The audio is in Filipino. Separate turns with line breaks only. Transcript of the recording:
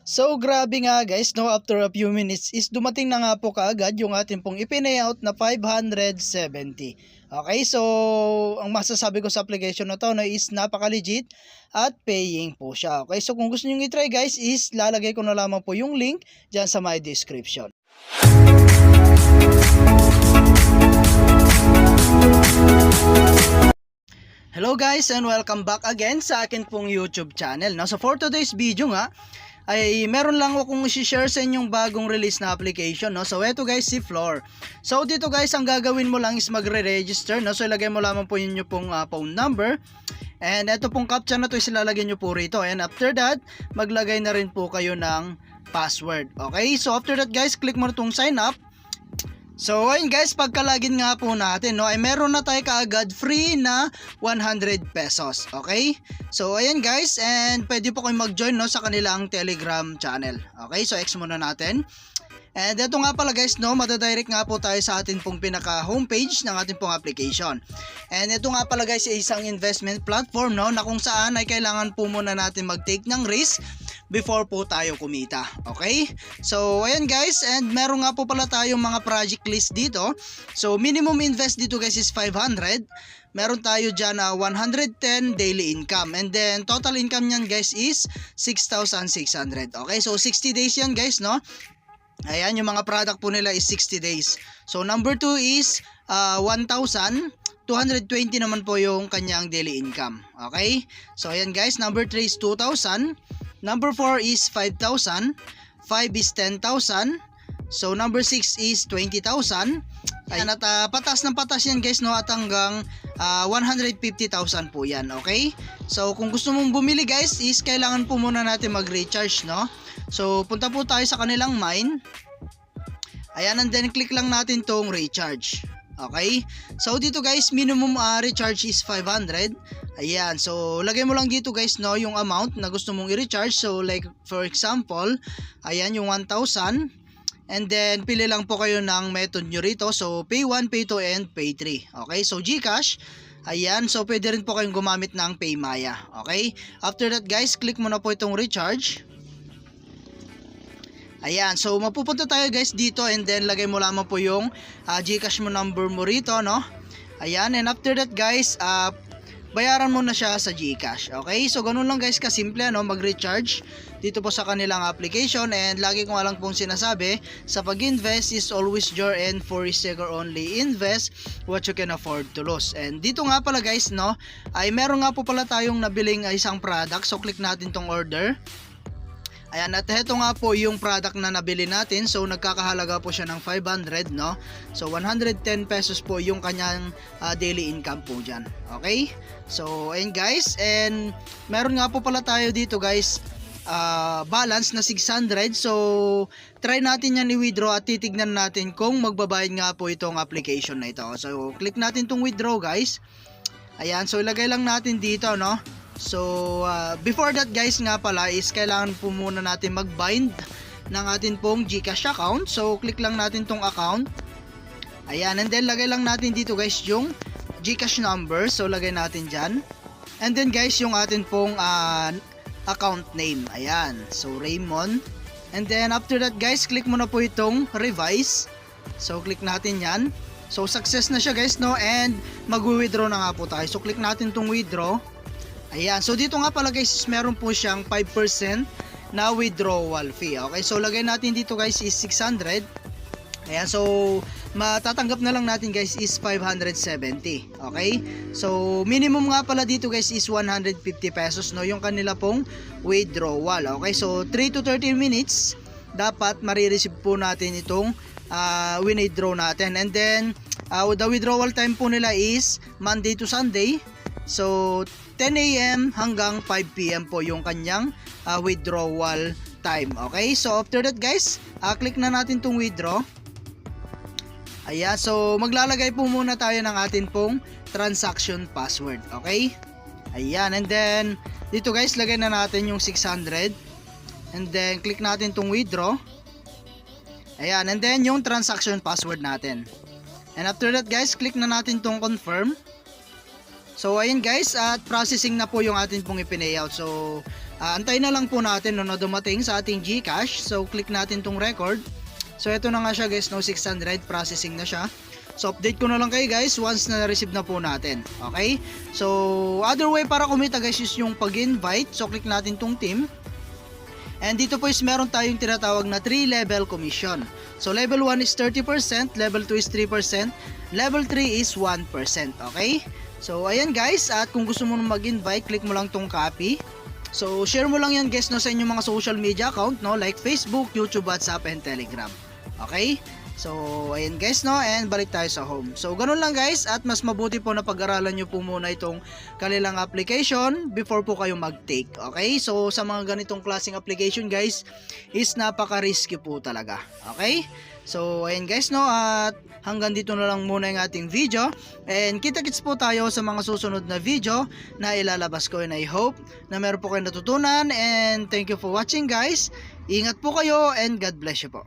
So grabe nga guys, no, after a few minutes is dumating na nga po kaagad yung ating pong ipinayout na 570. Okay, so ang masasabi ko sa application na to no, is napaka-legit at paying po siya. Okay, so kung gusto niyo i-try guys is lalagay ko na lamang po yung link dyan sa my description. Hello guys and welcome back again sa akin pong YouTube channel. Now, so for today's video nga ay meron lang akong i-share sa inyong bagong release na application, no? So eto guys, si Floor. So dito guys, ang gagawin mo lang is magre-register, no? So ilagay mo lamang po yun yung pong phone number. And eto pong captcha na to is ilalagay nyo po rito. And after that, maglagay na rin po kayo ng password. Okay, so after that guys, click mo na itong sign up. So ayun guys, pagka-login nga po natin, no, ay meron na tayo kaagad free na 100 pesos. Okay? So ayun guys, and pwede po kayong mag-join, no, sa kanilang Telegram channel. Okay? So X muna natin. And ito nga pala guys, no, madadirect nga po tayo sa atin pong pinaka homepage ng ating pong application. And ito nga pala guys, isang investment platform, no, na kung saan ay kailangan po muna natin mag-take ng risk before po tayo kumita. Okay? So ayan guys, and meron nga po pala tayong mga project list dito. So minimum invest dito guys is 500. Meron tayo dyan na 110 daily income. And then total income nyan guys is 6,600. Okay? So 60 days yan guys, no? Ayan, yung mga product po nila is 60 days. So number 2 is 1,220 naman po yung kanyang daily income. Okay? So ayan guys, number 3 is 2,000. Number 4 is 5,000. 5 is 10,000. So number 6 is 20,000. Ayan, at patas ng patas yan guys, no, at hanggang 150,000 po yan. Okay? So kung gusto mong bumili guys is kailangan po muna natin mag-recharge, no? So punta po tayo sa kanilang mine. Ayan, and then click lang natin tong recharge. Okay? So dito guys, minimum recharge is 500. Ayan, so lagay mo lang dito guys, no, yung amount na gusto mong i-recharge. So like for example, ayan yung 1,000. And then pili lang po kayo ng method nyo rito. So pay 1, pay 2 and pay 3. Okay? So GCash. Ayan, so pwede rin po kayong gumamit ng PayMaya. Okay? After that guys, click mo na po itong recharge. Ayan, so mapupunta tayo guys dito, and then lagay mo lamang po yung GCash mo number mo rito, no? Ayan, and after that guys, bayaran mo na siya sa GCash. Okay? So ganun lang guys kasimple, no, mag-recharge dito po sa kanilang application. And lagi ko nga lang pong sinasabi, sa pag-invest is always your and for risk only. Invest what you can afford to lose. And dito nga pala guys, no, ay meron nga po pala tayong nabiling isang product. So click natin tong order. Ayan, at ito nga po yung product na nabili natin. So nagkakahalaga po siya ng 500, no? So 110 pesos po yung kanyang daily income po dyan. Okay? So ayun guys, and meron nga po pala tayo dito guys, balance na 600. So try natin yan i-withdraw at titignan natin kung magbabayad nga po itong application na ito. So click natin tong withdraw guys. Ayan, so ilagay lang natin dito, no? So before that guys nga pala is kailangan po muna natin mag-bind ng atin pong GCash account. So click lang natin tong account. Ayan, and then lagay lang natin dito guys yung GCash number. So lagay natin dyan. And then guys yung atin pong account name. Ayan, so Raymond. And then after that guys, click mo na po itong revise. So click natin yan. So success na siya guys, no, and mag-withdraw na nga po tayo. So click natin tong withdraw. Ayan, so dito nga pala guys, meron po siyang 5% na withdrawal fee. Okay, so lagay natin dito guys is 600. Ayan, so matatanggap na lang natin guys is 570. Okay, so minimum nga pala dito guys is 150 pesos, no, yung kanila pong withdrawal. Okay, so 3 to 30 minutes dapat marireceive po natin itong withdraw natin. And then the withdrawal time po nila is Monday to Sunday. So 10 AM hanggang 5 PM po yung kanyang withdrawal time. Okay, so after that guys, click na natin tong withdraw. Ayan, so maglalagay po muna tayo ng atin pong transaction password. Okay, ayan, and then dito guys, lagay na natin yung 600. And then click natin tong withdraw. Ayan, and then yung transaction password natin. And after that guys, click na natin tong confirm. So ayun guys, at processing na po yung atin pong ipineyout. So Antayin na lang po natin no, na dumating sa ating GCash. So click natin tong record. So ito na nga siya guys, no, 600 processing na siya. So update ko na lang kayo guys once na na-receive na po natin. Okay? So other way para kumita guys is yung pag-invite. So click natin tong team. And dito po is meron tayong tinatawag na 3 level commission. So level 1 is 30%, level 2 is 3%, level 3 is 1%. Okay? So ayan guys, at kung gusto mo mag-invite, click mo lang tong copy. So share mo lang yan guys no, sa inyong mga social media account no, like Facebook, YouTube, WhatsApp, and Telegram. Okay? So, ayan guys no, and balik tayo sa home. So, ganun lang guys, at mas mabuti po na pag-aralan nyo po muna itong kanilang application before po kayo mag-take. Okay? So, sa mga ganitong klaseng application guys, is napaka-risky po talaga. Okay? So, ayan guys no, at hanggang dito na lang muna yung ating video. And kita-kits po tayo sa mga susunod na video na ilalabas ko, and I hope na meron po kayo natutunan. And thank you for watching guys. Ingat po kayo and God bless you po.